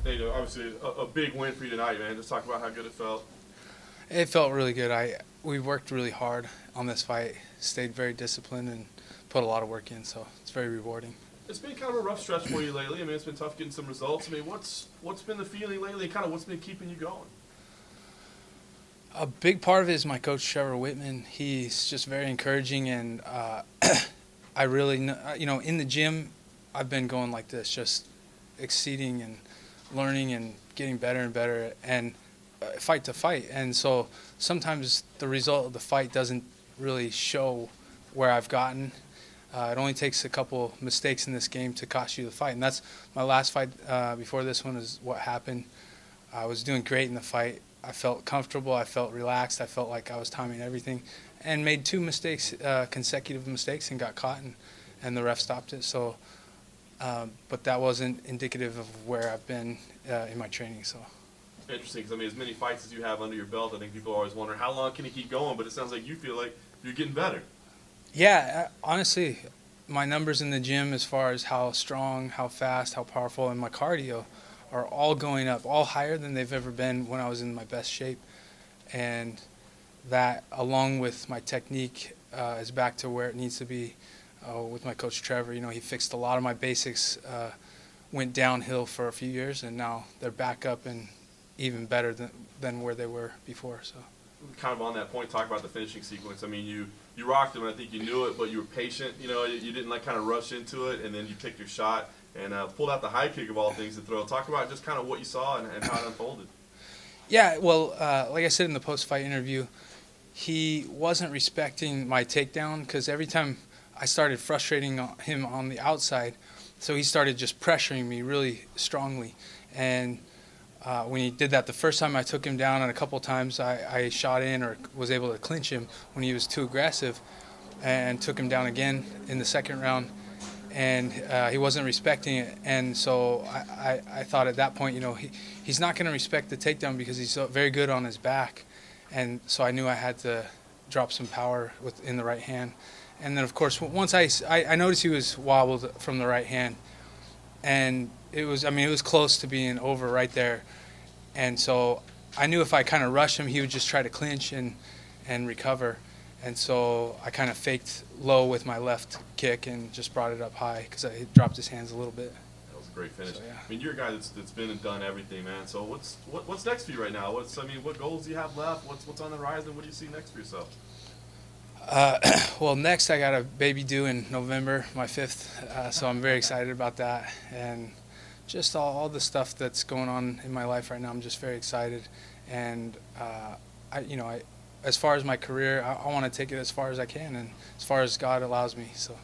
Hey, obviously a big win for you tonight, man. Just talk about how good it felt. It felt really good. We worked really hard on this fight, stayed very disciplined, and put a lot of work in. So it's very rewarding. It's been kind of a rough stretch for you lately. I mean, it's been tough getting some results. I mean, what's been the feeling lately? And kind of what's been keeping you going? A big part of it is my coach Trevor Whitman. He's just very encouraging, and I really, in the gym, I've been going like this, just exceeding and learning and getting better and better, and fight to fight. And so sometimes the result of the fight doesn't really show where I've gotten. It only takes a couple mistakes in this game to cost you the fight, and that's my last fight before this one is what happened. I was doing great in the fight. I felt comfortable. I felt relaxed. I felt like I was timing everything, and made two mistakes, consecutive mistakes, and got caught, and the ref stopped it. So, but that wasn't indicative of where I've been in my training. So. Interesting, because I mean, as many fights as you have under your belt, I think people always wonder how long can he keep going. But it sounds like you feel like you're getting better. Yeah, honestly, my numbers in the gym as far as how strong, how fast, how powerful, and my cardio are all going up, all higher than they've ever been when I was in my best shape. And that, along with my technique, is back to where it needs to be with my coach Trevor. You know, he fixed a lot of my basics, went downhill for a few years, and now they're back up and even better than where they were before. So. Kind of on that point, talk about the finishing sequence. I mean, you rocked him, and I think you knew it, but you were patient. You know, you didn't like kind of rush into it, and then you picked your shot and pulled out the high kick of all things to throw. Talk about just kind of what you saw and how it unfolded. Yeah, well, like I said in the post-fight interview, he wasn't respecting my takedown because every time I started frustrating him on the outside, so he started just pressuring me really strongly. And when he did that the first time, I took him down, and a couple times I shot in or was able to clinch him when he was too aggressive, and took him down again in the second round. And he wasn't respecting it, and so I thought at that point, you know, he's not going to respect the takedown because he's very good on his back, and so I knew I had to drop some power in the right hand. And then, of course, once I noticed he was wobbled from the right hand, and it was close to being over right there, and so I knew if I kind of rushed him, he would just try to clinch and recover. And so I kind of faked low with my left kick and just brought it up high because I dropped his hands a little bit. That was a great finish. So, yeah. I mean, you're a guy that's been and done everything, man. So what's next for you right now? What goals do you have left? What's on the horizon? What do you see next for yourself? Well, next I got a baby due in November, my 5th, so I'm very excited about that. And just all the stuff that's going on in my life right now, I'm just very excited. And as far as my career, I want to take it as far as I can and as far as God allows me. So.